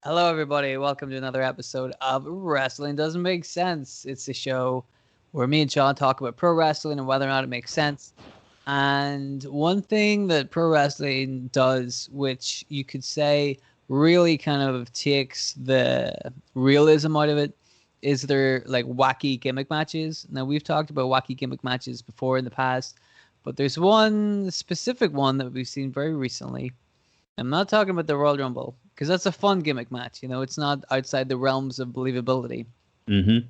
Hello, everybody. Welcome to another episode of Wrestling Doesn't Make Sense. It's a show where me and Sean talk about pro wrestling and whether or not it makes sense. And one thing that pro wrestling does, which you could say really kind of takes the realism out of it, is their like wacky gimmick matches. Now, we've talked about wacky gimmick matches before in the past, but there's one specific one that we've seen very recently. I'm not talking about the Royal Rumble because that's a fun gimmick match. You know, it's not outside the realms of believability. Mm-hmm.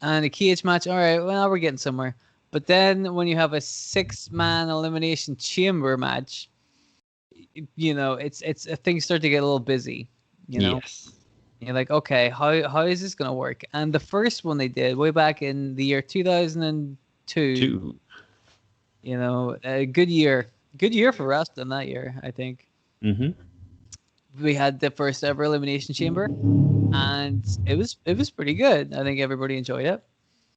And a cage match, all right, well, we're getting somewhere. But then when you have a 6-man elimination chamber match, you know, it's things start to get a little busy. You know, Yes. you're like, okay, how is this gonna work? And the first one they did way back in the year 2002. Two. You know, a good year for wrestling that year, I think. Mm-hmm. We had the first ever elimination chamber, and it was pretty good. I think everybody enjoyed it.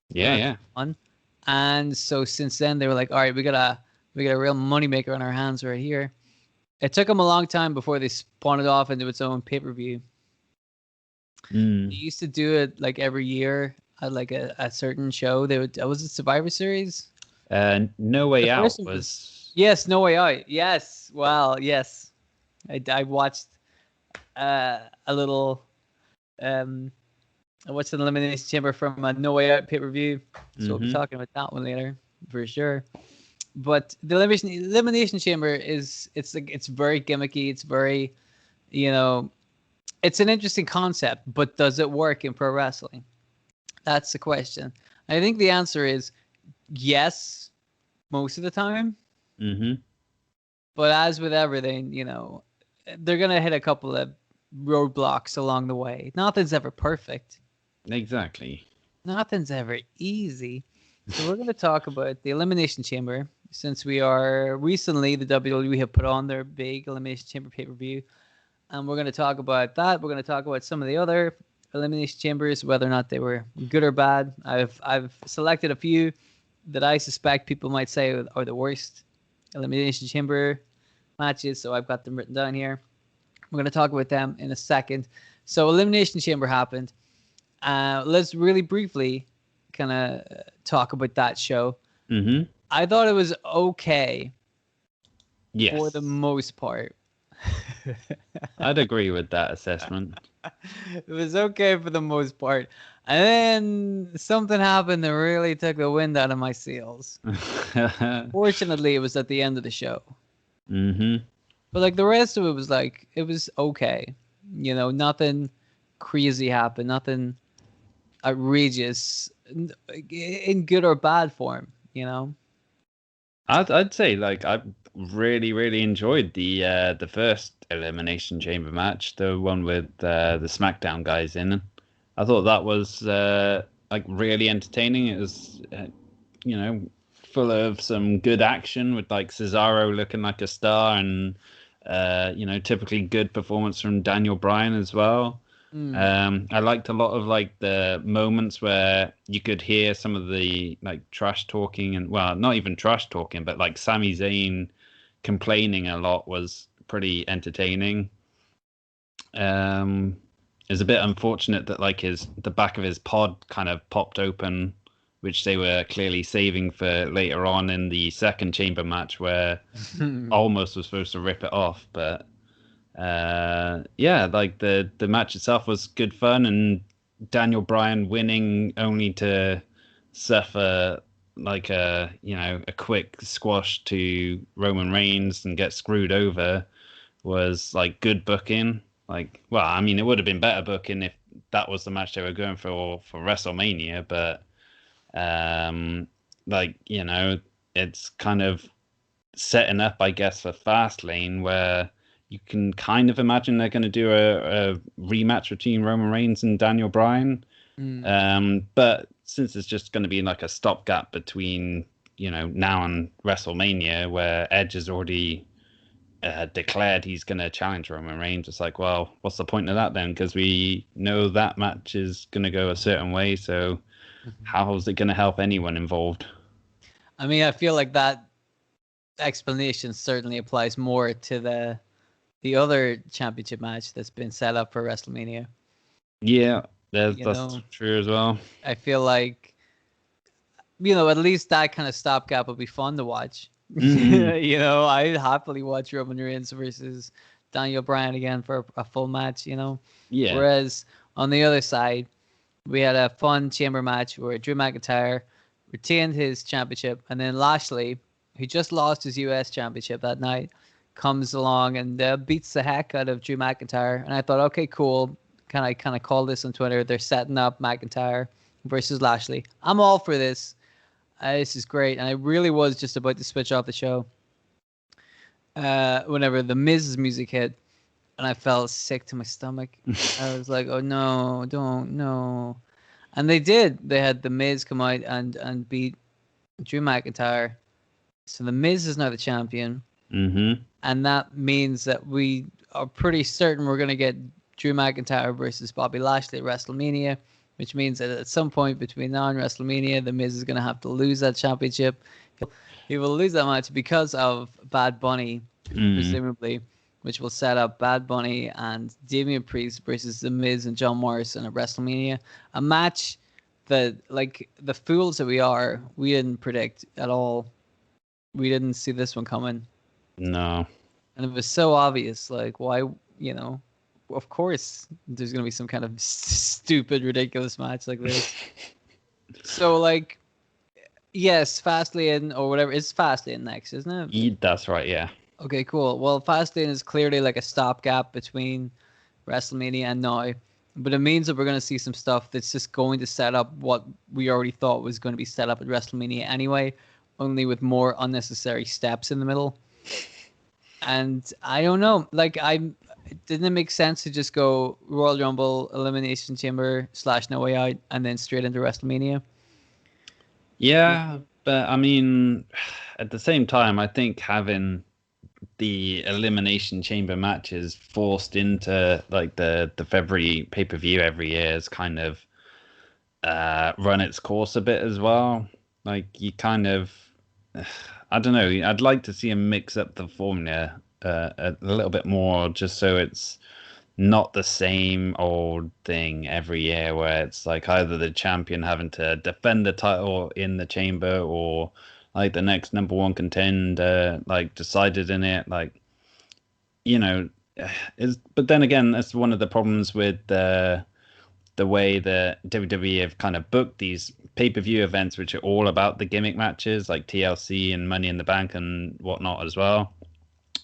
Yeah. Fun. And so since then they were like, all right, we got a real moneymaker on our hands right here. It took them a long time before they spawned it off into its own pay-per-view. They used to do it like every year at like a certain show. They would, was it Survivor Series? No Way The Out first one was. Yes, No Way Out. Yes. Well, yes. I watched a little I watched an Elimination Chamber from a No Way Out pay-per-view, so we'll be talking about that one later for sure. But the Elimination Chamber it's very gimmicky. It's very, you know, it's an interesting concept, but does it work in pro wrestling? That's the question. I think the answer is yes, most of the time. Mm-hmm. But as with everything, you know, they're gonna hit a couple of roadblocks along the way. Nothing's ever perfect. Exactly. Nothing's ever easy. So we're going to talk about the Elimination Chamber, since we are recently the WWE have put on their big Elimination Chamber pay-per-view, and we're going to talk about that. We're going to talk about some of the other Elimination Chambers, whether or not they were good or bad. I've selected a few that I suspect people might say are the worst Elimination Chamber matches, so I've got them written down here. We're going to talk about them in a second. So Elimination Chamber happened. Let's really briefly kind of talk about that show. Mm-hmm. I thought it was okay Yes. for the most part. I'd agree with that assessment. It was okay for the most part. And then something happened that really took the wind out of my sails. Fortunately, it was at the end of the show. Mm-hmm. But like the rest of it was like, it was okay. You know, nothing crazy happened, nothing outrageous in good or bad form, you know. I'd say like I really enjoyed the first Elimination Chamber match, the one with the SmackDown guys in. I thought that was like really entertaining. It was you know, full of some good action with like Cesaro looking like a star and you know, typically good performance from Daniel Bryan as well. I liked a lot of like the moments where you could hear some of the like trash talking and well, not even trash talking, but like Sami Zayn complaining a lot was pretty entertaining. It's a bit unfortunate that like the back of his pod kind of popped open, which they were clearly saving for later on in the second chamber match where almost was supposed to rip it off, but yeah, like the match itself was good fun, and Daniel Bryan winning only to suffer like a quick squash to Roman Reigns and get screwed over was like good booking. Like, well, I mean, it would have been better booking if that was the match they were going for WrestleMania, but like, you know, it's kind of setting up, I guess, for Fastlane where you can kind of imagine they're going to do a rematch between Roman Reigns and Daniel Bryan. But since it's just going to be like a stopgap between, you know, now and WrestleMania, where Edge has already declared he's going to challenge Roman Reigns, it's like, well, what's the point of that then? Because we know that match is going to go a certain way. So how is it going to help anyone involved? I mean, I feel like that explanation certainly applies more to the the other championship match that's been set up for WrestleMania. Yeah, You that's know, true as well. I feel like, at least that kind of stopgap will be fun to watch. Mm, I'd happily watch Roman Reigns versus Daniel Bryan again for a full match. yeah. Whereas on the other side, we had a fun chamber match where Drew McIntyre retained his championship, and then Lashley, who just lost his US championship that night, comes along and beats the heck out of Drew McIntyre. And I thought, okay, cool. Can I kind of call this on Twitter? They're setting up McIntyre versus Lashley. I'm all for this. This is great. And I really was just about to switch off the show whenever the Miz's music hit, and I felt sick to my stomach. I was like, oh no, don't, no. And they did. They had the Miz come out and beat Drew McIntyre. So the Miz is now the champion. Mm-hmm. And that means that we are pretty certain we're going to get Drew McIntyre versus Bobby Lashley at WrestleMania, which means that at some point between now and WrestleMania, the Miz is going to have to lose that championship. He will lose that match because of Bad Bunny, presumably, which will set up Bad Bunny and Damian Priest versus The Miz and John Morrison at WrestleMania. A match that, like the fools that we are, we didn't predict at all. We didn't see this one coming. No. And it was so obvious. Like, why, of course there's going to be some kind of stupid, ridiculous match like this. So, like, yes, Fastlane or whatever. It's Fastlane next, isn't it? That's right, yeah. Okay, cool. Well, Fastlane is clearly like a stopgap between WrestleMania and now, but it means that we're going to see some stuff that's just going to set up what we already thought was going to be set up at WrestleMania anyway, only with more unnecessary steps in the middle. And I don't know, like didn't it make sense to just go Royal Rumble, Elimination Chamber / No Way Out, and then straight into WrestleMania? Yeah, but I mean, at the same time, I think having the Elimination Chamber matches forced into like the February pay-per-view every year is kind of run its course a bit as well. Like you kind of, I don't know. I'd like to see him mix up the formula a little bit more, just so it's not the same old thing every year where it's like either the champion having to defend the title in the chamber or like the next number one contender like decided in it, like but then again that's one of the problems with the way that WWE have kind of booked these pay-per-view events which are all about the gimmick matches like TLC and Money in the Bank and whatnot as well,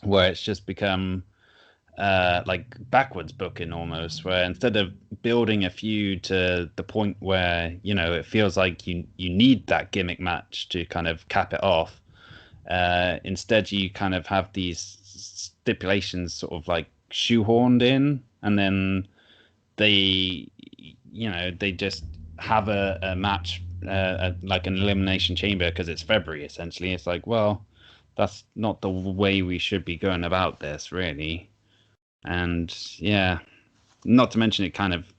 where it's just become like backwards booking almost, where instead of building a feud to the point where it feels like you need that gimmick match to kind of cap it off, instead you kind of have these stipulations sort of like shoehorned in, and then they just have a match like an elimination chamber because it's February essentially. It's like, well, that's not the way we should be going about this really. And yeah, not to mention it kind of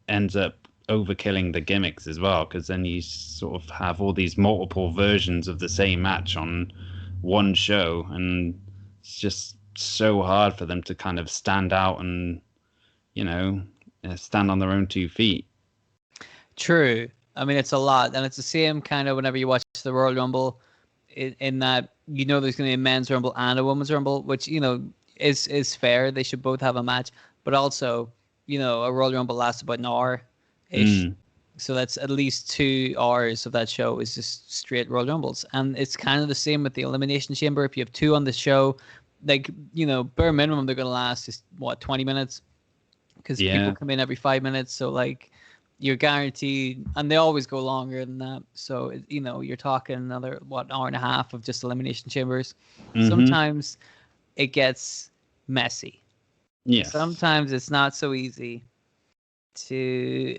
ends up overkilling the gimmicks as well, because then you sort of have all these multiple versions of the same match on one show, and it's just so hard for them to kind of stand out and stand on their own 2 feet. True. I mean, it's a lot, and it's the same kind of whenever you watch the Royal Rumble, in that there's going to be a men's Rumble and a women's Rumble, which is fair. They should both have a match, but also a Royal Rumble lasts about an hour ish. So that's at least 2 hours of that show is just straight Royal Rumbles. And it's kind of the same with the Elimination Chamber. If you have 2 on the show, like, bare minimum, they're going to last just 20 minutes, because people come in every 5 minutes. So like you're guaranteed, and they always go longer than that. So, you're talking another, hour and a half of just Elimination Chambers. Sometimes it gets messy. Yes. Sometimes it's not so easy to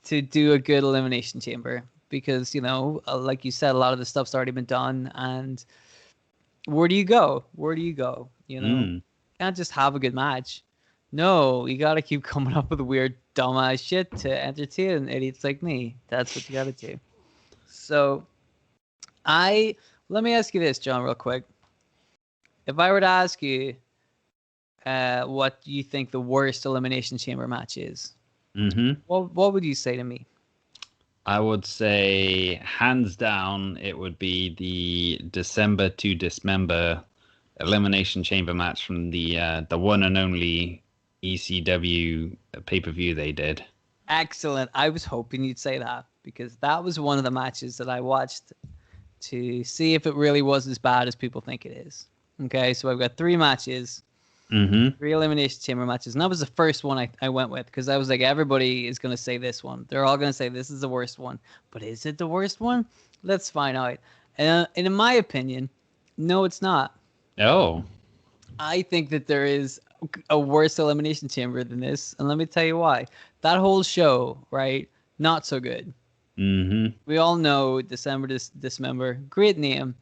do a good Elimination Chamber because, like you said, a lot of the stuff's already been done. And where do you go? You can't just have a good match. No, you got to keep coming up with weird, dumbass shit to entertain idiots like me. That's what you got to do. So let me ask you this, John, real quick. If I were to ask you, what you think the worst Elimination Chamber match is, Mm-hmm. what would you say to me? I would say, hands down, it would be the December to Dismember Elimination Chamber match from the one and only ECW pay-per-view they did. Excellent. I was hoping you'd say that because that was one of the matches that I watched to see if it really was as bad as people think it is. Okay, so I've got 3 matches, Mm-hmm. 3 Elimination Chamber matches, and that was the first one I went with because I was like, everybody is going to say this one. They're all going to say this is the worst one. But is it the worst one? Let's find out. And in my opinion, no, it's not. Oh. I think that there is a worse Elimination Chamber than this, and let me tell you why. That whole show, right? Not so good. Mm-hmm. We all know December Dismember, great name,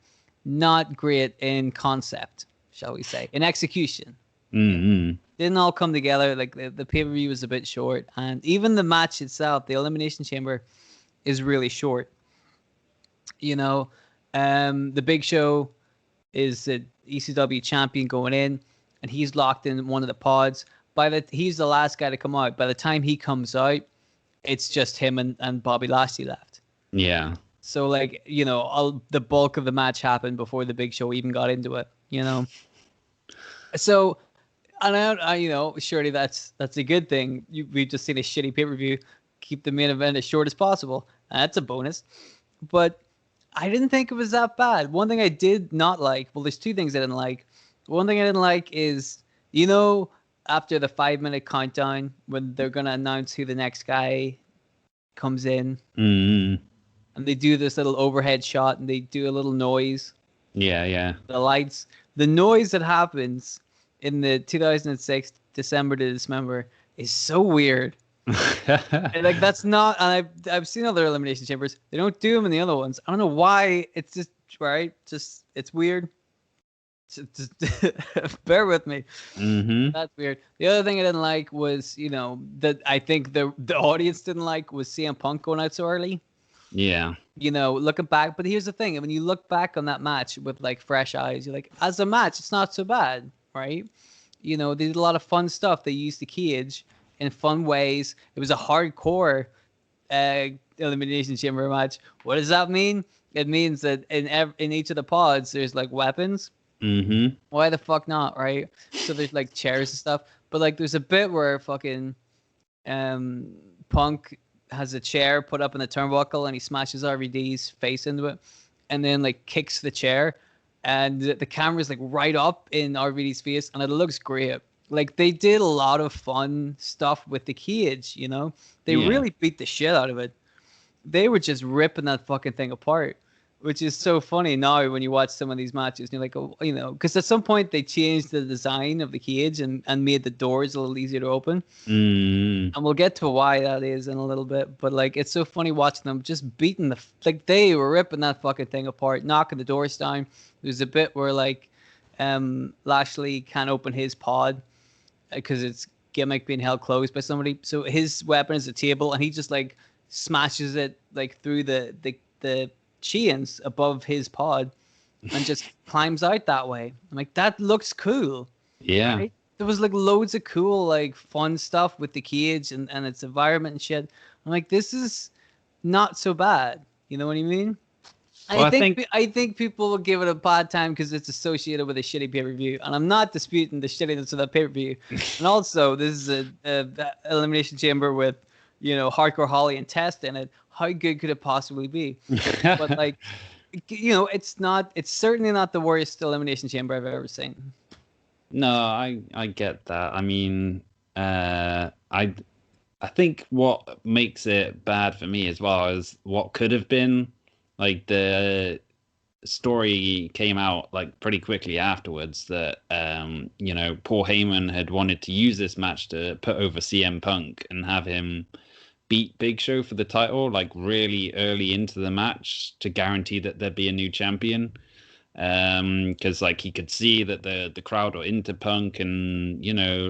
not great in concept, shall we say, in execution. Mm-hmm. Didn't all come together. Like the pay-per-view was a bit short, and even the match itself, the Elimination Chamber, is really short. You know, the Big Show is the ECW champion going in, and he's locked in one of the pods. He's the last guy to come out. By the time he comes out, it's just him and Bobby Lashley left. Yeah. So like, the bulk of the match happened before the Big Show even got into it. So, and I surely that's a good thing. We've just seen a shitty pay-per-view. Keep the main event as short as possible. That's a bonus. But I didn't think it was that bad. One thing I did not like, well, there's 2 things I didn't like. One thing I didn't like is, after the 5-minute countdown, when they're going to announce who the next guy comes in, Mm-hmm. and they do this little overhead shot, and they do a little noise. Yeah. The lights, the noise that happens in the 2006 December to Dismember is so weird. And like that's not, and I've seen other Elimination Chambers. They don't do them in the other ones. I don't know why. It's just right. Just it's weird. Just bear with me. Mm-hmm. That's weird. The other thing I didn't like was that I think the audience didn't like was CM Punk going out so early. Yeah. Looking back, but here's the thing: when you look back on that match with like fresh eyes, you're like, as a match, it's not so bad, right? They did a lot of fun stuff. They used the cage in fun ways. It was a hardcore Elimination Chamber match. What does that mean? It means that in each of the pods, there's like weapons. Mm-hmm. Why the fuck not, right? So there's like chairs and stuff. But like there's a bit where fucking Punk has a chair put up in the turnbuckle and he smashes RVD's face into it and then like kicks the chair and the camera's like right up in RVD's face and it looks great. Like they did a lot of fun stuff with the cage, They really beat the shit out of it. They were just ripping that fucking thing apart, which is so funny now when you watch some of these matches and you're like, oh, because at some point they changed the design of the cage and made the doors a little easier to open. Mm. And we'll get to why that is in a little bit. But like, it's so funny watching them just beating they were ripping that fucking thing apart, knocking the doors down. There's a bit where like Lashley can't open his pod because it's gimmick being held closed by somebody. So his weapon is a table and he just like smashes it like through the chains above his pod and just climbs out that way. I'm like, that looks cool. Yeah. Right? There was like loads of cool, like fun stuff with the cage and its environment and shit. I'm like, this is not so bad. You know what I mean? Well, I think people will give it a bad time because it's associated with a shitty pay-per-view, and I'm not disputing the shittiness of that pay-per-view. And also, this is a Elimination Chamber with, Hardcore Holly and Test in it. How good could it possibly be? But like, it's certainly not the worst Elimination Chamber I've ever seen. No, I get that. I mean, I think what makes it bad for me as well is what could have been. Like the story came out like pretty quickly afterwards that Paul Heyman had wanted to use this match to put over CM Punk and have him beat Big Show for the title like really early into the match to guarantee that there'd be a new champion. Because like he could see that the crowd were into Punk and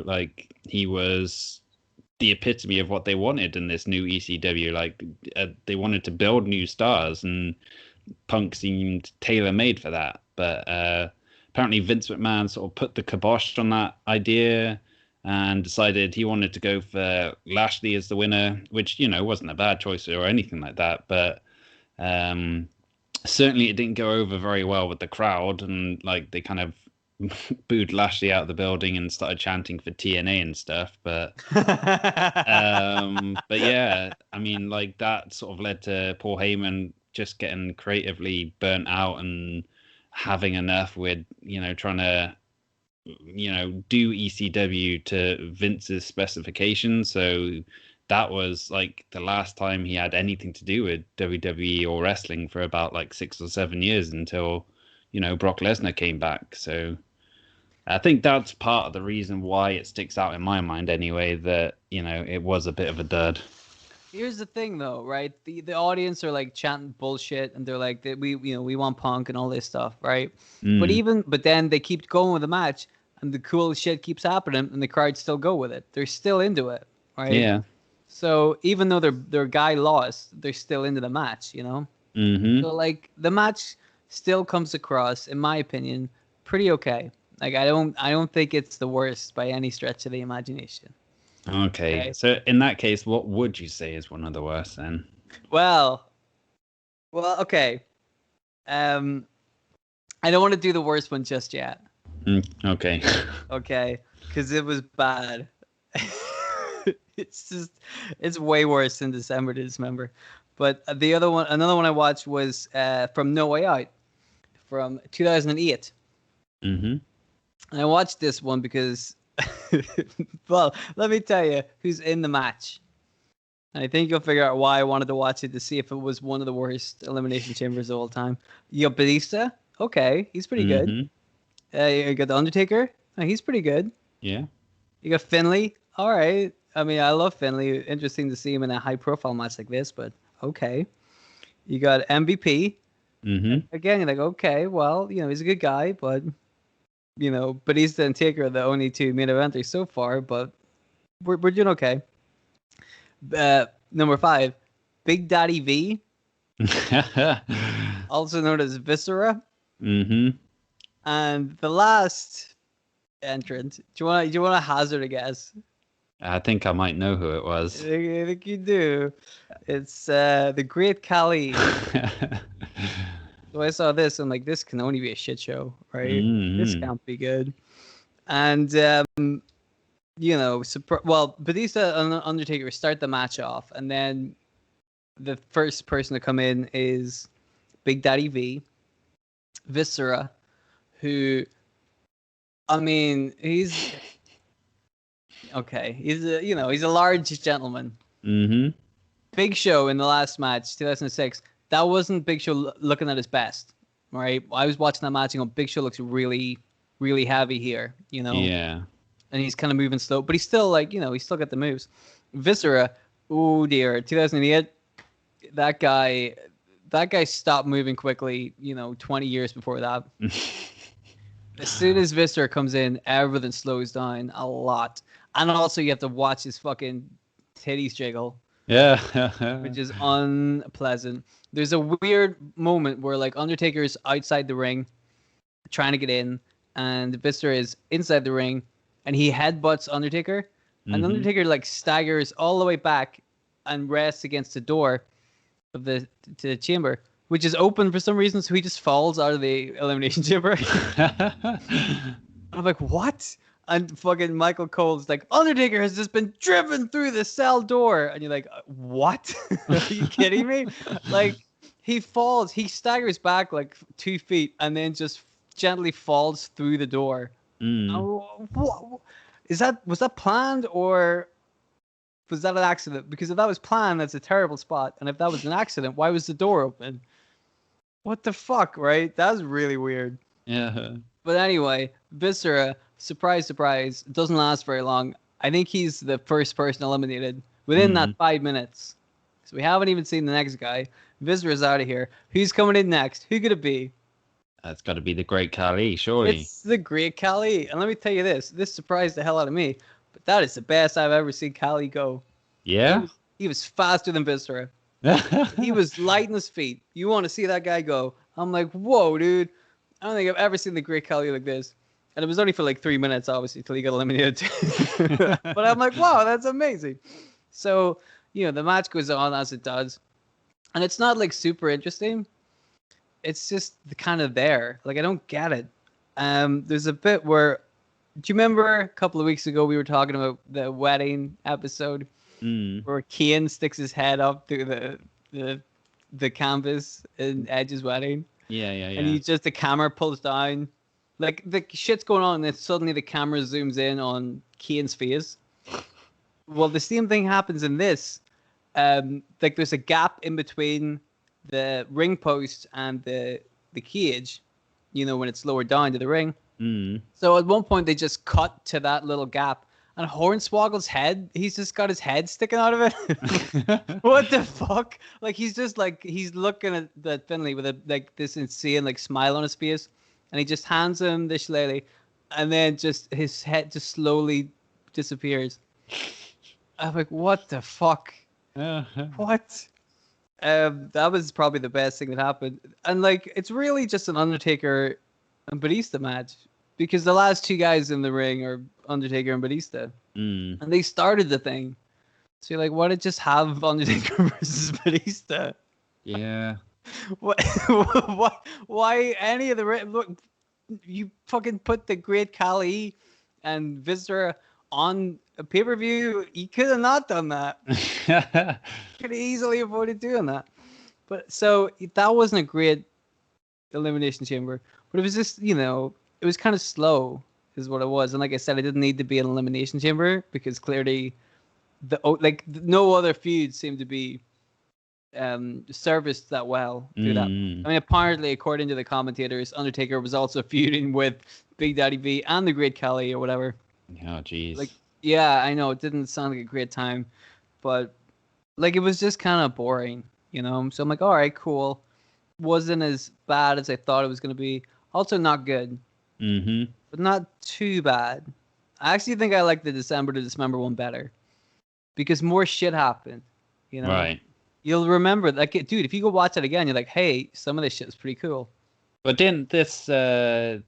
like he was the epitome of what they wanted in this new ECW. Like they wanted to build new stars and Punk seemed tailor-made for that. But apparently Vince McMahon sort of put the kibosh on that idea and decided he wanted to go for Lashley as the winner, which, wasn't a bad choice or anything like that. But certainly it didn't go over very well with the crowd, and like they kind of booed Lashley out of the building and started chanting for TNA and stuff. But yeah, I mean, like that sort of led to Paul Heyman just getting creatively burnt out and having enough with, trying to, do ECW to Vince's specifications. So that was like the last time he had anything to do with WWE or wrestling for about like 6 or 7 years until, Brock Lesnar came back. So I think that's part of the reason why it sticks out in my mind anyway, that, it was a bit of a dud. Here's the thing though, right? The audience are like chanting bullshit and they're like, we want Punk and all this stuff, right? But then they keep going with the match and the cool shit keeps happening and the crowd still go with it. They're still into it, right? Yeah. So even though their guy lost, they're still into the match, Mm-hmm. So like the match still comes across, in my opinion, pretty okay. Like I don't think it's the worst by any stretch of the imagination. Okay. So in that case, what would you say is one of the worst then? Well, okay. I don't want to do the worst one just yet. Okay. Okay, because it was bad. It's way worse than December to Dismember. But another one I watched was from No Way Out from 2008. Mm-hmm. And I watched this one because, well, let me tell you who's in the match. And I think you'll figure out why I wanted to watch it, to see if it was one of the worst Elimination Chambers of all time. You got Batista. Okay, he's pretty good. You got The Undertaker. Oh, he's pretty good. Yeah. You got Finlay. All right. I mean, I love Finlay. Interesting to see him in a high-profile match like this, but okay. You got MVP. Mm-hmm. Again, you're like, okay, well, he's a good guy, but, Batista and Taker are the only two main eventers so far, but we're doing okay. Number 5, Big Daddy V, also known as Viscera. Mm-hmm. And the last entrant, do you want to hazard a guess? I think I might know who it was. I think you do. It's the Great Khali. So I saw this, and like, this can only be a shit show, right? Mm-hmm. This can't be good. And Batista and Undertaker start the match off, and then the first person to come in is Big Daddy V, Viscera, who, I mean, he's okay. He's a large gentleman. Mm-hmm. Big Show in the last match, 2006. That wasn't Big Show looking at his best, right? I was watching that match and going, Big Show looks really, really heavy here, Yeah. And he's kind of moving slow, but he's still like, he's still got the moves. Viscera, oh dear, 2008. That guy stopped moving quickly, 20 years before that. As soon as Viscera comes in, everything slows down a lot. And also you have to watch his fucking titties jiggle. Yeah. Which is unpleasant. There's a weird moment where like Undertaker's outside the ring trying to get in, and Viscera is inside the ring, and he headbutts Undertaker, and Undertaker like staggers all the way back and rests against the door of the chamber, which is open for some reason, so he just falls out of the Elimination Chamber. I'm like, what? And fucking Michael Cole's like, Undertaker has just been driven through the cell door. And you're like, what? Are you kidding me? Like, he falls, he staggers back like 2 feet and then just gently falls through the door. Was that planned, or was that an accident? Because if that was planned, that's a terrible spot. And if that was an accident, why was the door open? What the fuck, right? That was really weird. Yeah. But anyway, Viscera, surprise, surprise, doesn't last very long. I think he's the first person eliminated within that 5 minutes. So we haven't even seen the next guy. Viscera's out of here. Who's coming in next? Who could it be? That's got to be the Great Khali, surely. It's the Great Khali. And let me tell you this surprised the hell out of me, but that is the best I've ever seen Khali go. Yeah? He was faster than Viscera. He was light in his feet. You want to see that guy go. I'm like, whoa, dude. I don't think I've ever seen the Great Khali like this. And it was only for like 3 minutes, obviously, till he got eliminated. But I'm like, wow, that's amazing. So, the match goes on as it does. And it's not like super interesting. It's just kind of there. Like, I don't get it. There's a bit where, do you remember a couple of weeks ago we were talking about the wedding episode where Kane sticks his head up through the canvas in Edge's wedding? Yeah. And the camera pulls down. Like, the shit's going on, and then suddenly the camera zooms in on Kane's face. Well, the same thing happens in this. Like, there's a gap in between the ring post and the cage, when it's lowered down to the ring. So at one point, they just cut to that little gap. And Hornswoggle's head, he's just got his head sticking out of it. What the fuck? Like, he's just, like, he's looking at Finlay with, this insane, like, smile on his face. And he just hands him the shillelagh, and then just his head just slowly disappears. I'm like, what the fuck? What? That was probably the best thing that happened. And like, it's really just an Undertaker and Batista match, because the last two guys in the ring are Undertaker and Batista, and they started the thing. So you're like, why did just have Undertaker versus Batista? Yeah. What? Why any of the look? You fucking put the Great Khali and Viscera on a pay-per-view. You could have not done that. Could have easily avoided doing that. But so that wasn't a great Elimination Chamber. But it was just, it was kind of slow, is what it was. And like I said, it didn't need to be an Elimination Chamber, because clearly no other feud seemed to be serviced that well through that. I mean, apparently, according to the commentators, Undertaker was also feuding with Big Daddy V and the Great Khali or whatever. Oh, jeez. Like, yeah, I know it didn't sound like a great time, but like, it was just kind of boring, So I'm like, all right, cool. Wasn't as bad as I thought it was going to be. Also, not good, but not too bad. I actually think I like the December to Dismember one better, because more shit happened, Right. You'll remember, like, dude, if you go watch it again, you're like, hey, some of this shit is pretty cool. But didn't this No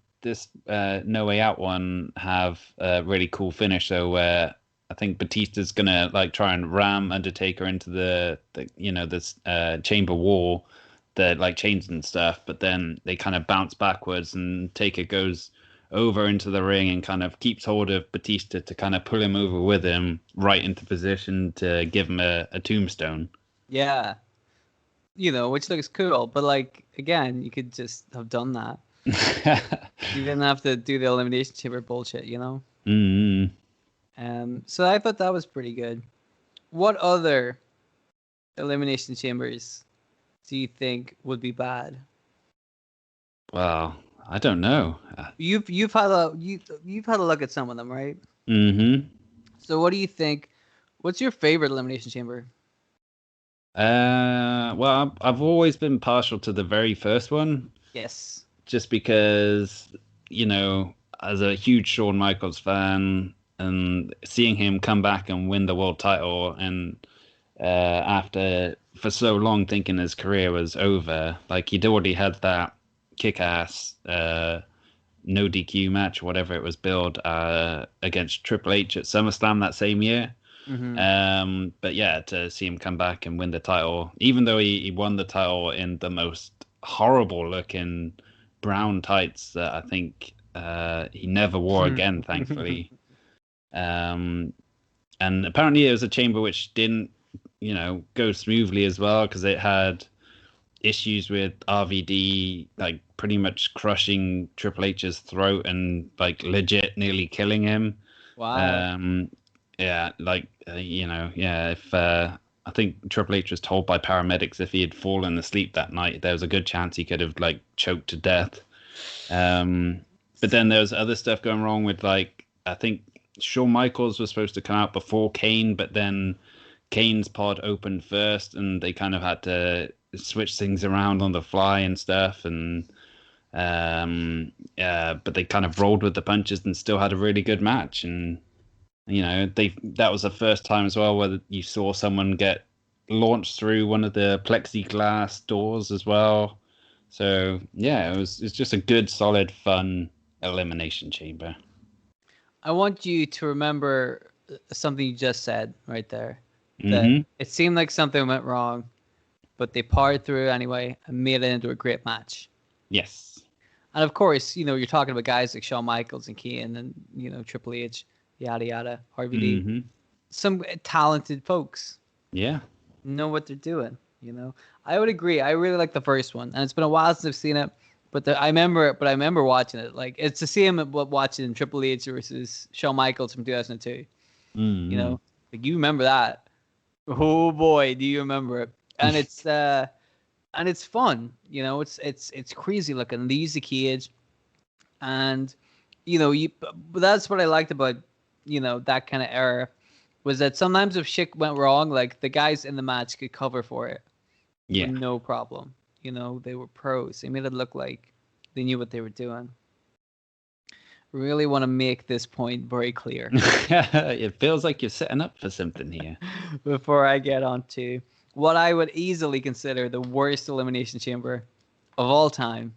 Way Out one have a really cool finish, though, where I think Batista's gonna like try and ram Undertaker into the this chamber wall, the like chains and stuff, but then they kind of bounce backwards, and Taker goes over into the ring and kind of keeps hold of Batista to kind of pull him over with him right into position to give him a tombstone. Yeah. Which looks cool, but like, again, you could just have done that. You didn't have to do the Elimination Chamber bullshit, So I thought that was pretty good. What other Elimination Chambers do you think would be bad? Well, I don't know. You've had a look at some of them, right? So what do you think? What's your favorite Elimination Chamber? Well, I've always been partial to the very first one. Yes. Just because, as a huge Shawn Michaels fan, and seeing him come back and win the world title, and after for so long thinking his career was over, like, he'd already had that kick-ass no DQ match, whatever it was, billed against Triple H at SummerSlam that same year. But yeah, to see him come back and win the title, even though he won the title in the most horrible looking brown tights that I think he never wore again, thankfully. And apparently it was a chamber which didn't, go smoothly as well, because it had issues with RVD like pretty much crushing Triple H's throat and like legit nearly killing him. Wow. Yeah, like, if I think Triple H was told by paramedics if he had fallen asleep that night, there was a good chance he could have like choked to death. But then there was other stuff going wrong with, like, I think Shawn Michaels was supposed to come out before Kane, but then Kane's pod opened first, and they kind of had to switch things around on the fly and stuff. And but they kind of rolled with the punches and still had a really good match. And that was the first time as well where you saw someone get launched through one of the plexiglass doors as well. So yeah, it's just a good, solid, fun elimination chamber. I want you to remember something you just said right there. That Mm-hmm. it seemed like something went wrong, but they powered through anyway and made it into a great match. Yes. And of course, you're talking about guys like Shawn Michaels and Kane and Triple H, yada yada, RVD. Mm-hmm. Some talented folks Yeah. know what they're doing. I would agree. I really like the first one, and it's been a while since I've seen it. But I remember watching it. Like it's the same watching Triple H versus Shawn Michaels from 2002. Mm-hmm. Like you remember that? Oh boy, do you remember it? And it's fun. It's crazy looking. They use the cage, and but that's what I liked about that kind of era was that sometimes if shit went wrong, like the guys in the match could cover for it with Yeah. no problem. They were pros. They made it look like they knew what they were doing. Really want to make this point very clear It feels like you're setting up for something here. before I get on to what I would easily consider the worst elimination chamber of all time,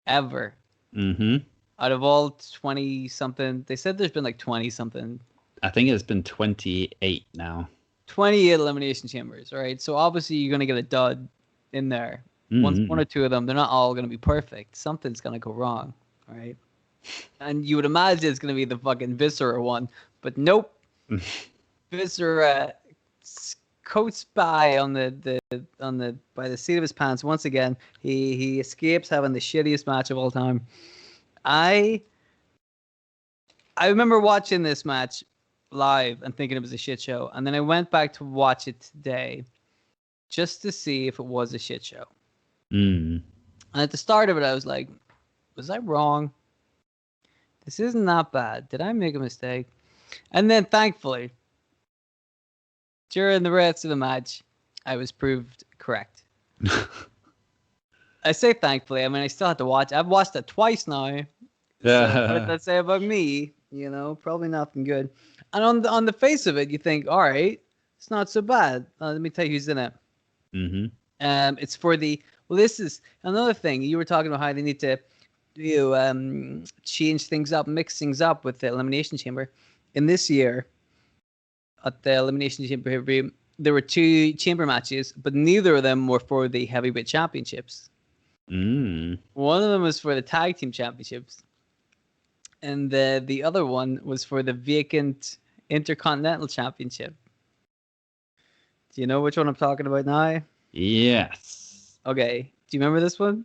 ever. Mm-hmm. Out of all 20 something, they said there's been like 20 something, I think it's been 28 now. 28 elimination chambers, right? So obviously you're going to get a dud in there. Mm-hmm. One or two of them, they're not all going to be perfect. Something's going to go wrong, right? And you would imagine it's going to be the fucking Viscera one, but nope. Viscera coats by by the seat of his pants once again. He escapes having the shittiest match of all time. I remember watching this match live and thinking it was a shit show, and then I went back to watch it today just to see if it was a shit show. Mm. And at the start of it, I was like, was I wrong? This isn't that bad. Did I make a mistake? And then thankfully, during the rest of the match, I was proved correct. I say thankfully. I mean, I still have to watch. I've watched it twice now. So what does that say about me? Probably nothing good. And on the face of it, you think, all right, it's not so bad. Let me tell you who's in it. Mm-hmm. It's for this is another thing. You were talking about how they need to change things up, mix things up with the Elimination Chamber. In this year, at the Elimination Chamber PPV, there were 2 chamber matches, but neither of them were for the heavyweight championships. Mm. One of them was for the tag team championships, and the other one was for the vacant Intercontinental Championship. Do you know which one I'm talking about now? Yes. Okay. Do you remember this one?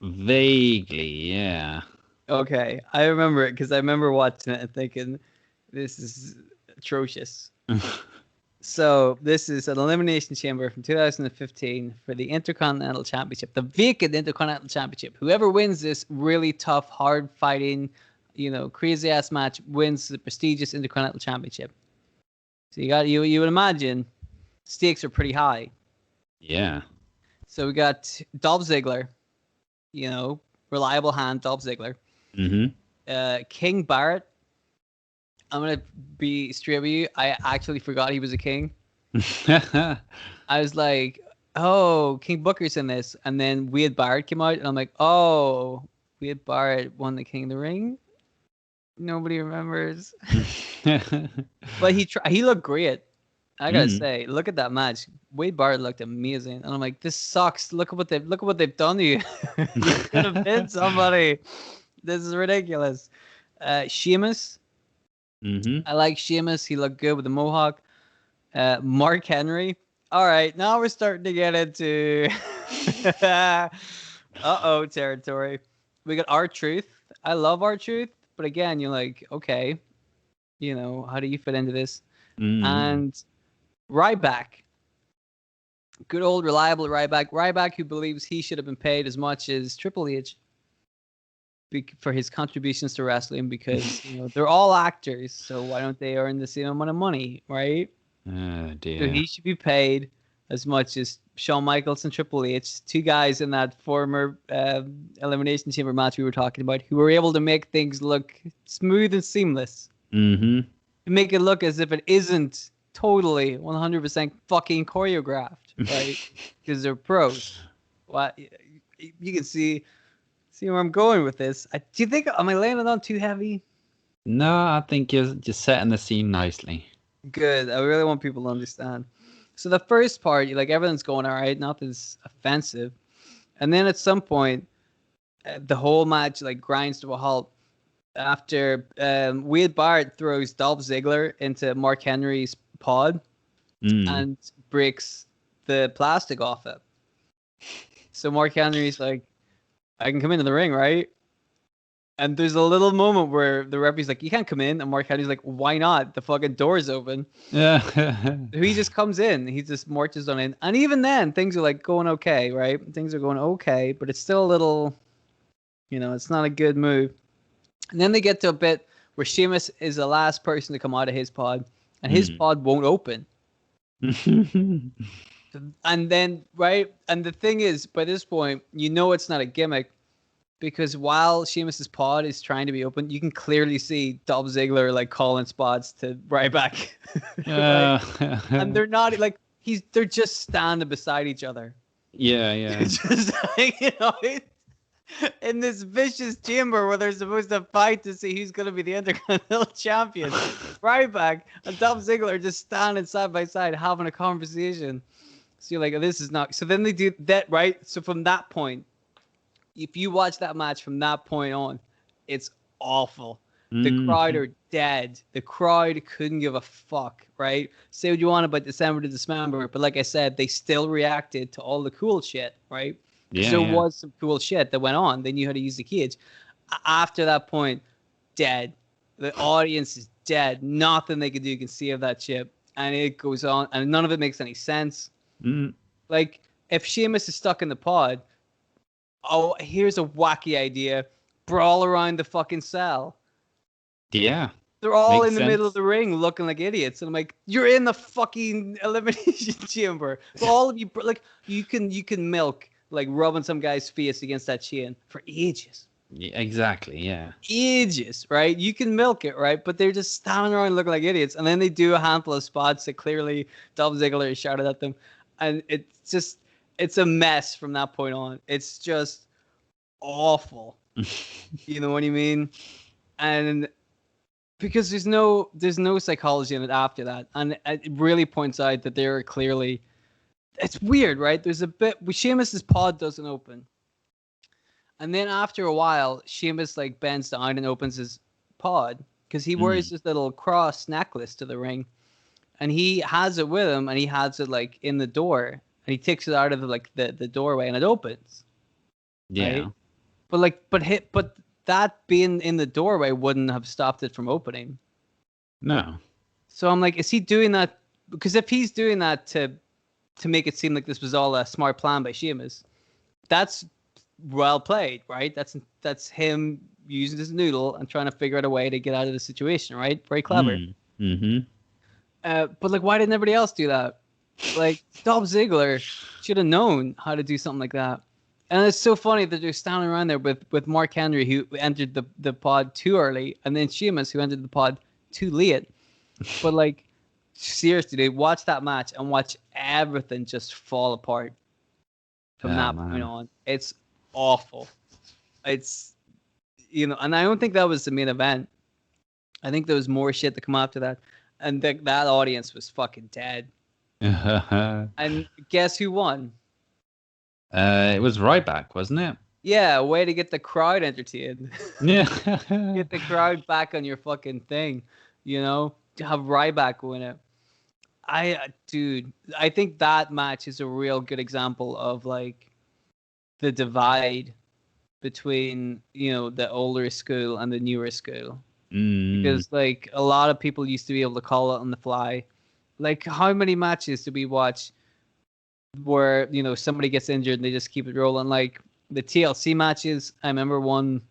Vaguely, yeah. Okay. I remember it because I remember watching it and thinking, this is atrocious. So this is an Elimination Chamber from 2015 for the Intercontinental Championship, the vacant Intercontinental Championship. Whoever wins this really tough, hard fighting, crazy ass match wins the prestigious Intercontinental Championship. So you would imagine stakes are pretty high. Yeah. So we got Dolph Ziggler, reliable hand Dolph Ziggler. Mm-hmm. King Barrett. I'm gonna be straight with you. I actually forgot he was a king. I was like, oh, King Booker's in this, and then Wade Barrett came out, and I'm like, oh, Wade Barrett won the King of the Ring. Nobody remembers, but he looked great. I gotta say, look at that match. Wade Barrett looked amazing, and I'm like, this sucks. Look at what they've done to you. You could have been somebody. This is ridiculous. Sheamus. Mm-hmm. I like Sheamus. He looked good with the mohawk. Mark Henry. All right, now we're starting to get into territory. We got R-Truth. I love R-Truth, but again, you're like, okay, how do you fit into this? Mm-hmm. And Ryback. Good old reliable Ryback. Ryback who believes he should have been paid as much as Triple H for his contributions to wrestling because they're all actors, so why don't they earn the same amount of money, right? Oh dear. So he should be paid as much as Shawn Michaels and Triple H, 2 guys in that former Elimination Chamber match we were talking about, who were able to make things look smooth and seamless. Mm-hmm. To make it look as if it isn't totally 100% fucking choreographed, right? Because they're pros. What? You can see where I'm going with this. Do you think am I laying it on too heavy? No, I think you're just setting the scene nicely. Good. I really want people to understand. So the first part, like everything's going all right, nothing's offensive, and then at some point, the whole match like grinds to a halt after Wade Barrett throws Dolph Ziggler into Mark Henry's pod and breaks the plastic off it. So Mark Henry's like, I can come into the ring, right? And there's a little moment where the referee's like, you can't come in. And Mark Henry's like, why not? The fucking door's open. Yeah. He just comes in. He just marches on in. And even then, things are like going okay, right? Things are going okay, but it's still a little, it's not a good move. And then they get to a bit where Sheamus is the last person to come out of his pod, and his pod won't open. And then, right? And the thing is, by this point, it's not a gimmick, because while Sheamus's pod is trying to be open, you can clearly see Dolph Ziggler like calling spots to Ryback. Right? And they're not like they're just standing beside each other. Yeah. Just in this vicious chamber where they're supposed to fight to see who's going to be the Intercontinental Champion. Ryback and Dolph Ziggler are just standing side by side having a conversation. So you're like, this is not. So then they do that, right? So from that point, if you watch that match from that point on, it's awful. The crowd are dead. The crowd couldn't give a fuck, right? Say what you want about December to Dismember, but like I said, they still reacted to all the cool shit, right? Yeah, there was some cool shit that went on. They knew how to use the cage. After that point, dead. The audience is dead. Nothing they can do can save that shit. And it goes on, and none of it makes any sense. Like, if Sheamus is stuck in the pod, here's a wacky idea. Brawl around the fucking cell. Yeah. They're all in the middle of the ring looking like idiots. And I'm like, you're in the fucking Elimination Chamber. But all of you, like, you can milk, like, rubbing some guy's face against that chain for ages. Yeah, exactly, yeah. Ages, right? You can milk it, right? But they're just standing around looking like idiots. And then they do a handful of spots that clearly Dolph Ziggler has shouted at them. And it's a mess from that point on. It's just awful. You know what I mean? And because there's no psychology in it after that. And it really points out that there are clearly, it's weird, right? There's a bit, Sheamus's pod doesn't open. And then after a while, Sheamus like bends down and opens his pod because he wears this little cross necklace to the ring. And he has it with him, and he has it like in the door, and he takes it out of the doorway, and it opens. Yeah. Right? But that being in the doorway wouldn't have stopped it from opening. No. So I'm like, is he doing that? Because if he's doing that to make it seem like this was all a smart plan by Sheamus, that's well played, right? That's him using his noodle and trying to figure out a way to get out of the situation, right? Very clever. But like, why didn't everybody else do that? Like, Dolph Ziggler should have known how to do something like that. And it's so funny that they're standing around there with Mark Henry, who entered the pod too early, and then Sheamus, who entered the pod too late. But like, seriously, they watch that match and watch everything just fall apart from that point on. It's awful. It's, and I don't think that was the main event. I think there was more shit to come after that. And that audience was fucking dead. And guess who won? It was Ryback, wasn't it? Yeah, a way to get the crowd entertained. Yeah. Get the crowd back on your fucking thing, to have Ryback win it. I think that match is a real good example of like the divide between, the older school and the newer school. Because like a lot of people used to be able to call it on the fly. Like, how many matches did we watch where somebody gets injured and they just keep it rolling? Like the TLC matches, I remember one,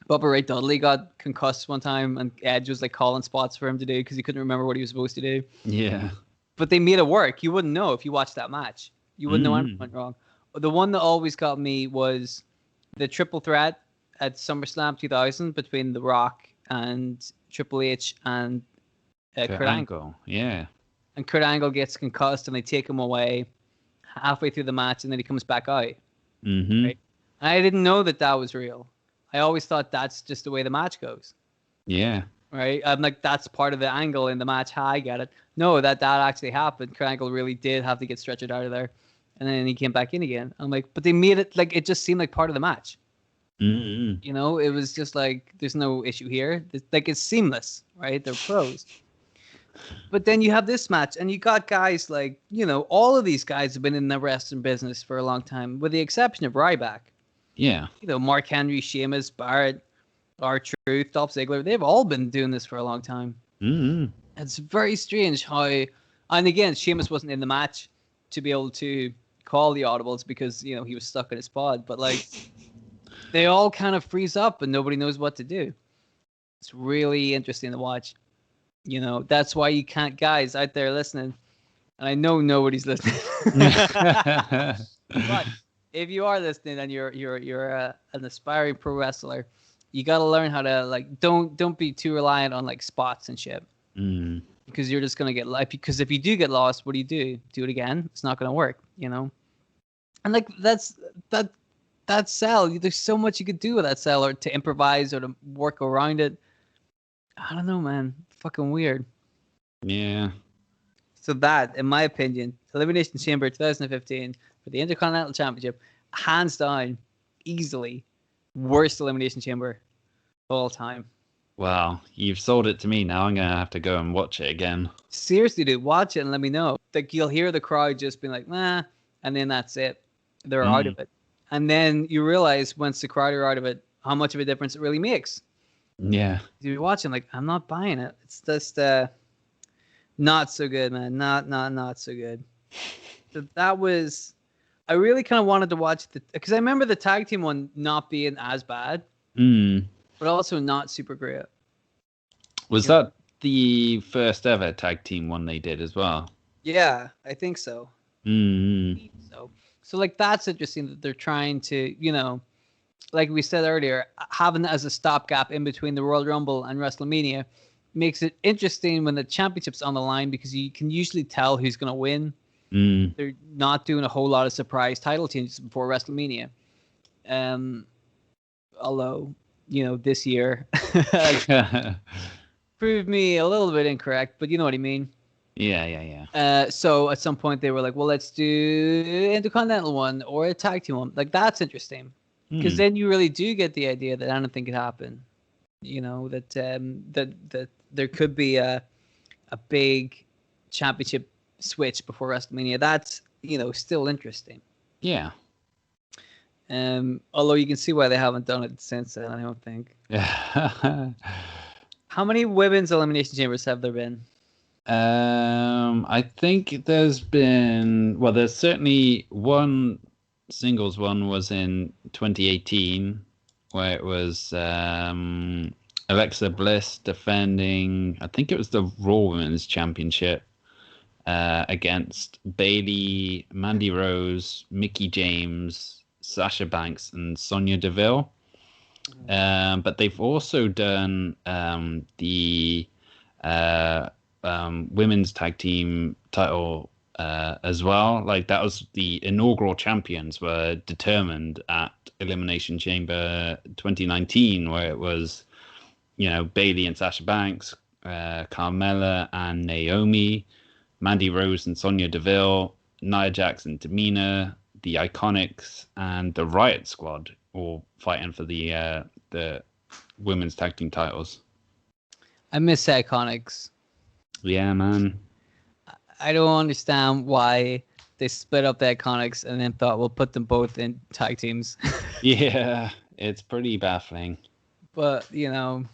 Bubba Ray Dudley got concussed one time and Edge was like calling spots for him to do because he couldn't remember what he was supposed to do. Yeah, but they made it work. You wouldn't know if you watched that match. You wouldn't know anything went wrong. The one that always got me was the triple threat at SummerSlam 2000 between The Rock and Triple H and Kurt Angle. Yeah. And Kurt Angle gets concussed and they take him away halfway through the match and then he comes back out. Right? I didn't know that that was real. I always thought that's just the way the match goes. Yeah. Right? I'm like, that's part of the angle in the match. I get it. No, that actually happened. Kurt Angle really did have to get stretchered out of there. And then he came back in again. I'm like, but they made it like it just seemed like part of the match. Mm-hmm. You know, it was just like, there's no issue here. Like, it's seamless, right? They're pros. But then you have this match, and you got guys like, you know, all of these guys have been in the wrestling business for a long time, with the exception of Ryback. Yeah. You know, Mark Henry, Sheamus, Barrett, R-Truth, Dolph Ziggler, they've all been doing this for a long time. Mm-hmm. It's very strange how, and again, Sheamus wasn't in the match to be able to call the audibles because, you know, he was stuck in his pod, but like, they all kind of freeze up and nobody knows what to do. It's really interesting to watch. You know, that's why you can't, guys out there listening, and I know nobody's listening. But if you are listening and you're an aspiring pro wrestler, you got to learn how to, like, don't be too reliant on like spots and shit. Mm. Because you're just gonna get lost. Because if you do get lost, what do? Do it again? It's not gonna work, you know. And like that cell, there's so much you could do with that cell, or to improvise, or to work around it. I don't know, man. Fucking weird. Yeah. So that, in my opinion, Elimination Chamber 2015 for the Intercontinental Championship, hands down, easily worst Elimination Chamber of all time. Wow, you've sold it to me now. I'm gonna have to go and watch it again. Seriously, dude, watch it and let me know. Like, you'll hear the crowd just being like, nah, and then that's it. They're out of it. And then you realize once the crowd are out of it, how much of a difference it really makes. Yeah. You're watching, like, I'm not buying it. It's just not so good, man. Not so good. So that was, I really kind of wanted to watch because I remember the tag team one not being as bad, but also not super great. Was that the first ever tag team one they did as well? Yeah, I think so. So like, that's interesting that they're trying to, you know, like we said earlier, having it as a stopgap in between the Royal Rumble and WrestleMania makes it interesting when the championship's on the line, because you can usually tell who's going to win. They're not doing a whole lot of surprise title changes before WrestleMania. Although, you know, this year proved me a little bit incorrect, but you know what I mean. Yeah. So at some point they were like, well, let's do Intercontinental one or a tag team one. Like, that's interesting. Because then you really do get the idea that anything could happen. You know, that that there could be a big championship switch before WrestleMania. That's, you know, still interesting. Yeah. Although you can see why they haven't done it since then, I don't think. Yeah. How many women's Elimination Chambers have there been? I think there's certainly one singles one was in 2018, where it was Alexa Bliss defending, I think it was the Raw Women's Championship, against Bayley, Mandy Rose, Mickie James, Sasha Banks, and Sonya Deville. But they've also done the women's tag team title as well. Like, that was the inaugural champions were determined at Elimination Chamber 2019, where it was, you know, Bayley and Sasha Banks, Carmella and Naomi, Mandy Rose and Sonya Deville, Nia Jax and Tamina, the Iconics, and the Riot Squad, all fighting for the women's tag team titles. I miss the Iconics. Yeah, man. I don't understand why they split up the Iconics and then thought we'll put them both in tag teams. Yeah, it's pretty baffling. But, you know,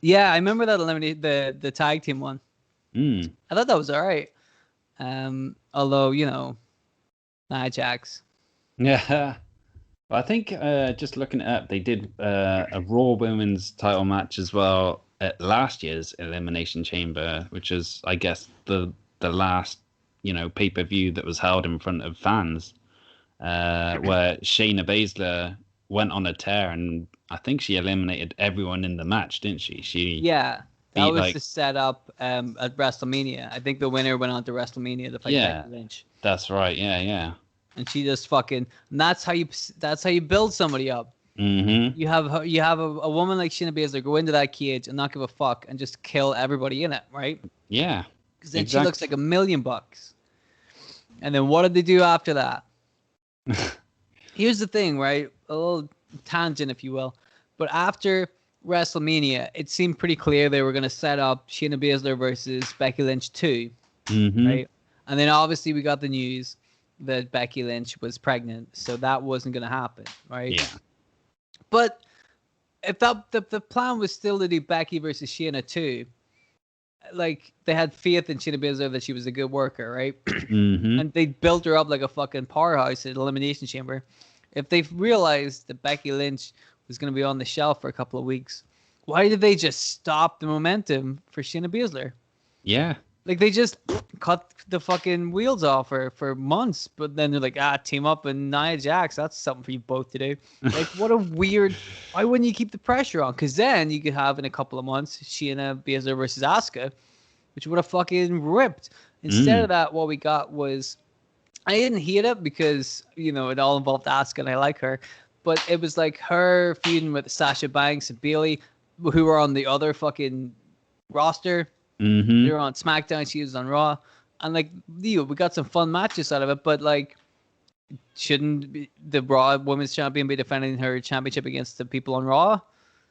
yeah, I remember that the tag team one. I thought that was all right. Although, you know, Nia Jax. Yeah. I think just looking it up, they did a Raw Women's title match as well at last year's Elimination Chamber, which is, I guess, the last, you know, pay-per-view that was held in front of fans, where Shayna Baszler went on a tear, and I think she eliminated everyone in the match, didn't she? That was the setup at WrestleMania. I think the winner went on to WrestleMania to fight Becky Lynch. That's right. Yeah. and she just fucking. And that's how you build somebody up. Mm-hmm. You have a woman like Shayna Baszler go into that cage and not give a fuck and just kill everybody in it, right? Yeah. Because then she looks like $1,000,000. And then what did they do after that? Here's the thing, right? A little tangent, if you will. But after WrestleMania, it seemed pretty clear they were going to set up Shayna Baszler versus Becky Lynch 2, right? And then obviously we got the news that Becky Lynch was pregnant, so that wasn't going to happen, right? Yeah. But if that the plan was still to do Becky versus Shayna 2, like they had faith in Shayna Baszler that she was a good worker, right? And they built her up like a fucking powerhouse at Elimination Chamber. If they realized that Becky Lynch was going to be on the shelf for a couple of weeks, why did they just stop the momentum for Shayna Baszler? Yeah. Like they just cut the fucking wheels off her for months, but then they're like, team up with Nia Jax. That's something for you both to do. Like, what a weird. Why wouldn't you keep the pressure on? Because then you could have in a couple of months Shayna Baszler versus Asuka, which would have fucking ripped. Instead of that, what we got was, I didn't hate it because it all involved Asuka and I like her, but it was like her feuding with Sasha Banks and Bayley, who were on the other fucking roster. They were on SmackDown, she was on Raw, and like we got some fun matches out of it. But like, shouldn't the Raw Women's Champion be defending her championship against the people on Raw?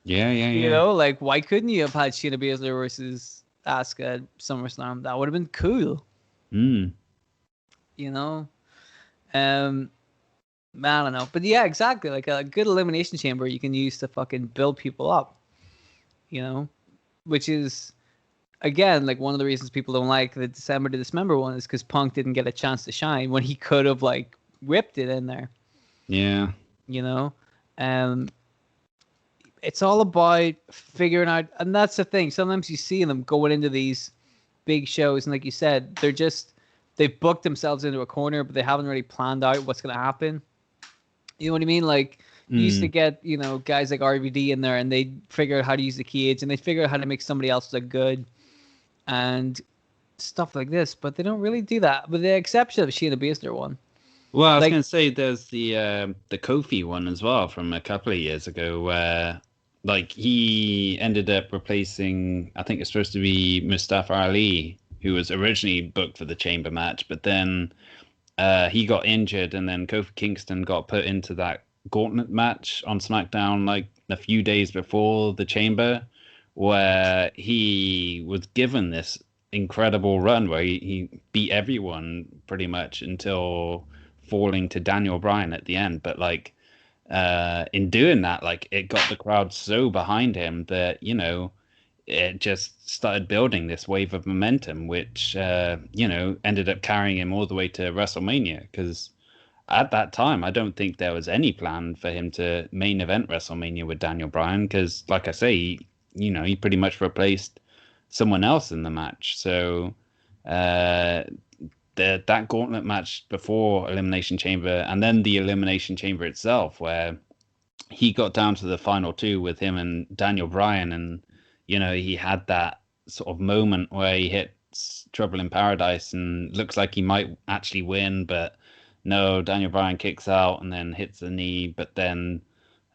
Yeah. You know, like why couldn't you have had Shayna Baszler versus Asuka at SummerSlam? That would have been cool. You know, I don't know, but yeah, exactly. Like a good Elimination Chamber you can use to fucking build people up. Which is. Again, like one of the reasons people don't like the December to Dismember one is because Punk didn't get a chance to shine when he could have like whipped it in there. Yeah. It's all about figuring out, and that's the thing. Sometimes you see them going into these big shows, and like you said, they've booked themselves into a corner, but they haven't really planned out what's going to happen. You know what I mean? Like you used to get, guys like RVD in there, and they figure out how to use the cage, and they figure out how to make somebody else look good. And stuff like this, but they don't really do that, with the exception of Shayna Baszler one. Well, I was going to say there's the Kofi one as well from a couple of years ago, where like he ended up replacing, I think it's supposed to be Mustafa Ali, who was originally booked for the Chamber match, but then he got injured, and then Kofi Kingston got put into that gauntlet match on SmackDown like a few days before the Chamber, where he was given this incredible run where he beat everyone pretty much until falling to Daniel Bryan at the end. But like in doing that, like it got the crowd so behind him that it just started building this wave of momentum, which ended up carrying him all the way to WrestleMania. Because at that time, I don't think there was any plan for him to main event WrestleMania with Daniel Bryan, because like I say, he pretty much replaced someone else in the match. So that gauntlet match before Elimination Chamber, and then the Elimination Chamber itself, where he got down to the final two with him and Daniel Bryan, and he had that sort of moment where he hits Trouble in Paradise and looks like he might actually win, but no, Daniel Bryan kicks out and then hits the knee, but then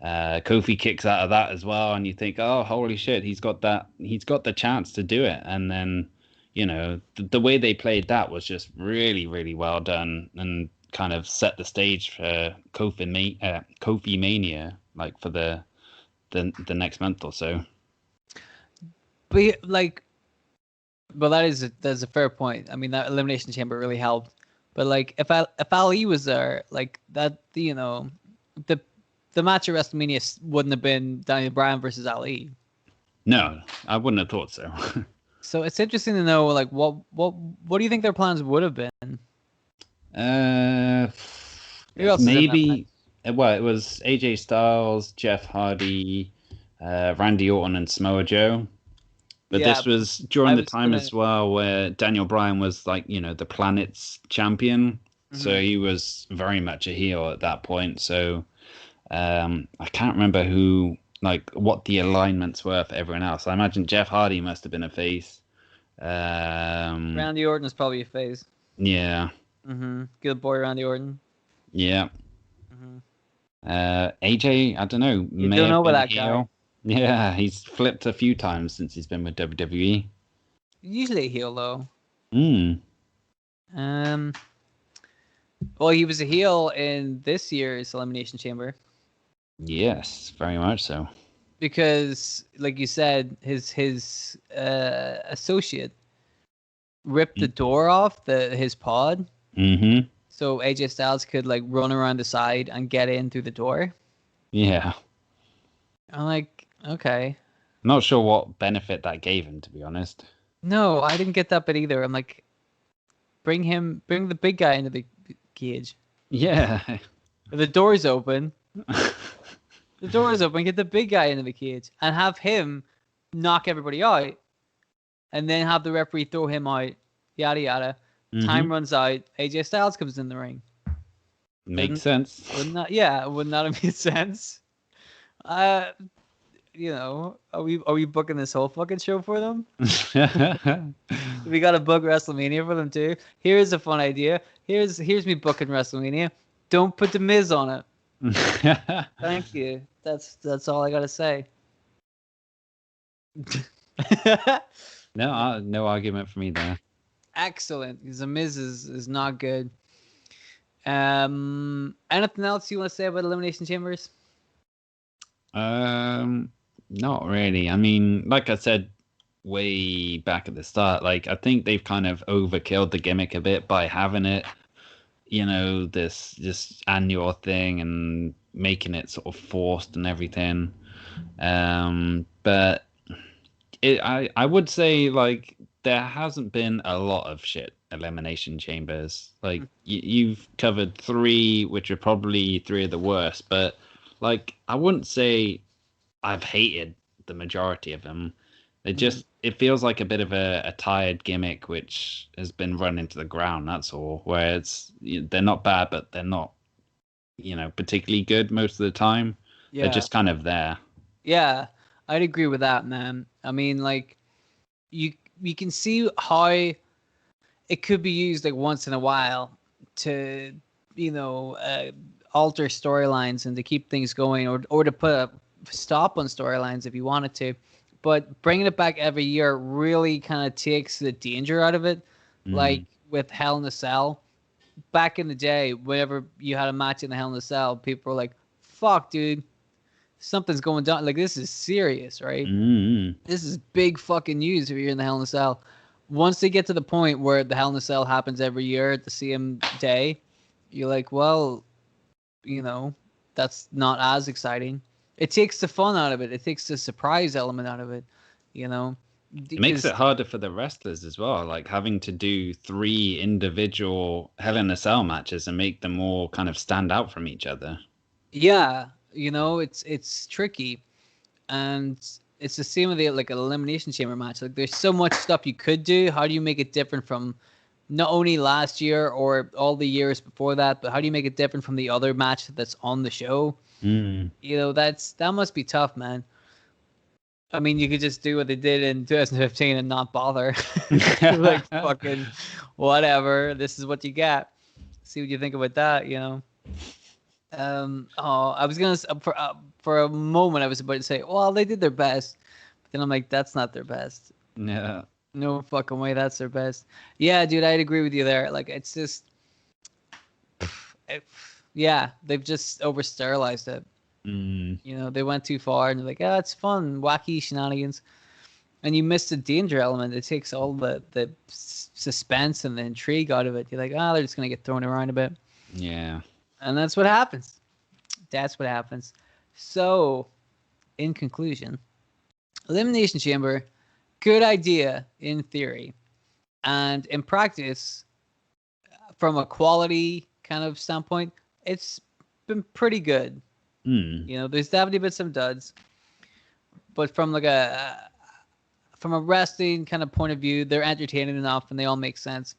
Kofi kicks out of that as well, and you think, oh, holy shit, he's got the chance to do it. And then the way they played that was just really, really well done, and kind of set the stage for Kofi Mania, like for the next month or so. But like, well, that's a fair point. I mean, that Elimination Chamber really helped. But like, if Ali was there, like that, the match at WrestleMania wouldn't have been Daniel Bryan versus Ali. No, I wouldn't have thought so. So it's interesting to know, like, what do you think their plans would have been? Maybe. Well, it was AJ Styles, Jeff Hardy, Randy Orton, and Samoa Joe. But this was during the time as well where Daniel Bryan was like, the planet's champion. So he was very much a heel at that point. So I can't remember what the alignments were for everyone else. I imagine Jeff Hardy must have been a face. Randy Orton is probably a face. Yeah. Good boy, Randy Orton. Yeah. Hmm. AJ, I don't know, You may don't know have about been a that guy. heel. Yeah, he's flipped a few times since he's been with WWE. Usually a heel though. Hmm. Um, well, he was a heel in this year's Elimination Chamber Yes, very much so. because, like you said, his associate ripped the door off his pod, Mm-hmm. so AJ Styles could like run around the side and get in through the door. Yeah. I'm like, okay, Not sure what benefit that gave him, to be honest. no, I didn't get that bit either. I'm like, bring the big guy into the cage. Yeah. The door's open. The door is open. Get the big guy into the cage and have him knock everybody out, and then have the referee throw him out. Yada yada. Time runs out. AJ Styles comes in the ring. Makes sense. Wouldn't that? Yeah, wouldn't that have made sense? Uh, are we booking this whole fucking show for them? We got to book WrestleMania for them too. Here's a fun idea. Here's me booking WrestleMania. Don't put the Miz on it. Thank you. That's all I gotta say. No, no argument for me there. Excellent, because the Miz is not good. Anything else you want to say about Elimination Chambers? Not really. I mean, like I said way back at the start, like I think they've kind of overkilled the gimmick a bit by having it, this just annual thing and making it sort of forced and everything. But I would say like there hasn't been a lot of shit elimination chambers. Like you've covered three, which are probably three of the worst. But like I wouldn't say I've hated the majority of them. It feels like a bit of a tired gimmick which has been run into the ground. That's all. Where they're not bad, but they're not particularly good most of the time. Yeah. They're just kind of there. Yeah, I'd agree with that, man. I mean, like, you can see how it could be used like once in a while to, alter storylines and to keep things going, or to put a stop on storylines if you wanted to. But bringing it back every year really kind of takes the danger out of it. Like with Hell in a Cell, back in the day, whenever you had a match in the Hell in a Cell, people were like, "Fuck, dude, something's going down. Like, this is serious, right? This is big fucking news if you're in the Hell in a Cell." Once they get to the point where the Hell in a Cell happens every year at the same day, you're like, well, that's not as exciting. It takes the fun out of it. It takes the surprise element out of it, It makes it harder for the wrestlers as well, like having to do three individual Hell in a Cell matches and make them all kind of stand out from each other. Yeah, it's tricky, and it's the same with the like an elimination chamber match. Like, there's so much stuff you could do. How do you make it different from not only last year or all the years before that, but how do you make it different from the other match that's on the show? That must be tough, man. I mean, you could just do what they did in 2015 and not bother. Like, fucking whatever. This is what you got. See what you think about that, I was gonna for a moment I was about to say, well, they did their best, but then I'm like, that's not their best. Yeah. No fucking way, that's their best. Yeah, dude, I'd agree with you there. Like, it's just, yeah, they've just over sterilized it. They went too far and they're like, it's fun, wacky shenanigans, and you miss the danger element. It takes all the suspense and the intrigue out of it. You're like, they're just gonna get thrown around a bit. Yeah. And that's what happens. That's what happens. So, in conclusion, Elimination Chamber, good idea in theory. And in practice, from a quality kind of standpoint, it's been pretty good. There's definitely been some duds. But from from a wrestling kind of point of view, they're entertaining enough and they all make sense.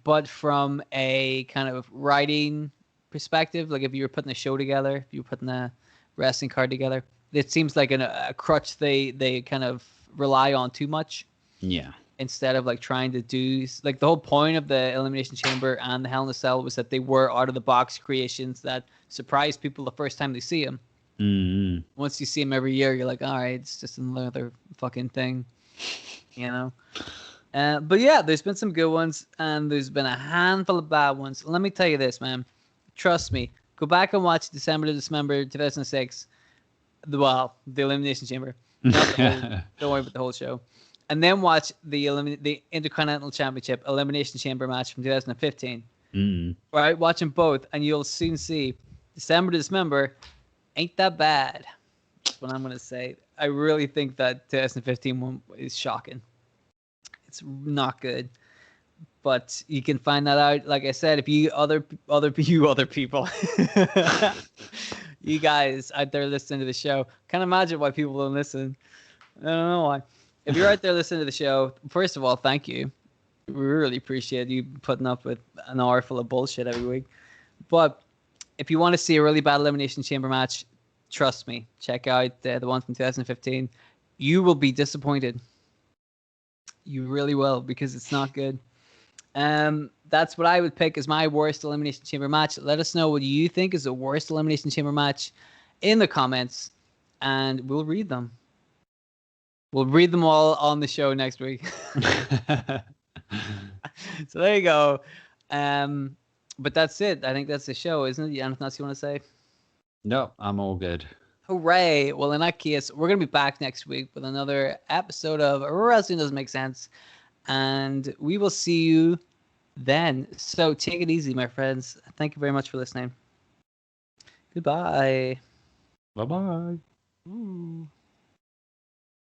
But from a kind of writing perspective, like if you were putting a show together, if you were putting a wrestling card together, it seems like a crutch they kind of rely on too much. Yeah. instead of like trying to do like the whole point of the Elimination Chamber and the Hell in a Cell was that they were out of the box creations that surprise people the first time they see them. Mm-hmm. Once you see them every year, you're like, all right, it's just another fucking thing, you know. But yeah, there's been some good ones and there's been a handful of bad ones. Let me tell you this, man. Trust me. Go back and watch December to Dismember 2006. The Elimination Chamber. Not the whole, don't worry about the whole show. And then watch the Intercontinental Championship Elimination Chamber match from 2015. Right? Watch them both, and you'll soon see December to Dismember ain't that bad. That's what I'm going to say. I really think that 2015 one is shocking. It's not good. But you can find that out, like I said, if you other people, you guys out there listening to the show, can't imagine why people don't listen. I don't know why. If you're out there listening to the show, first of all, thank you. We really appreciate you putting up with an hour full of bullshit every week. But if you want to see a really bad Elimination Chamber match, trust me, check out the one from 2015. You will be disappointed. You really will, because it's not good. That's what I would pick as my worst Elimination Chamber match. Let us know what you think is the worst Elimination Chamber match in the comments, and we'll read them. We'll read them all on the show next week. So there you go. But that's it. I think that's the show, isn't it? Anything else you want to say? No, I'm all good. Hooray. Well, in that case, we're going to be back next week with another episode of Wrestling Doesn't Make Sense. And we will see you then. So take it easy, my friends. Thank you very much for listening. Goodbye. Bye-bye. Ooh.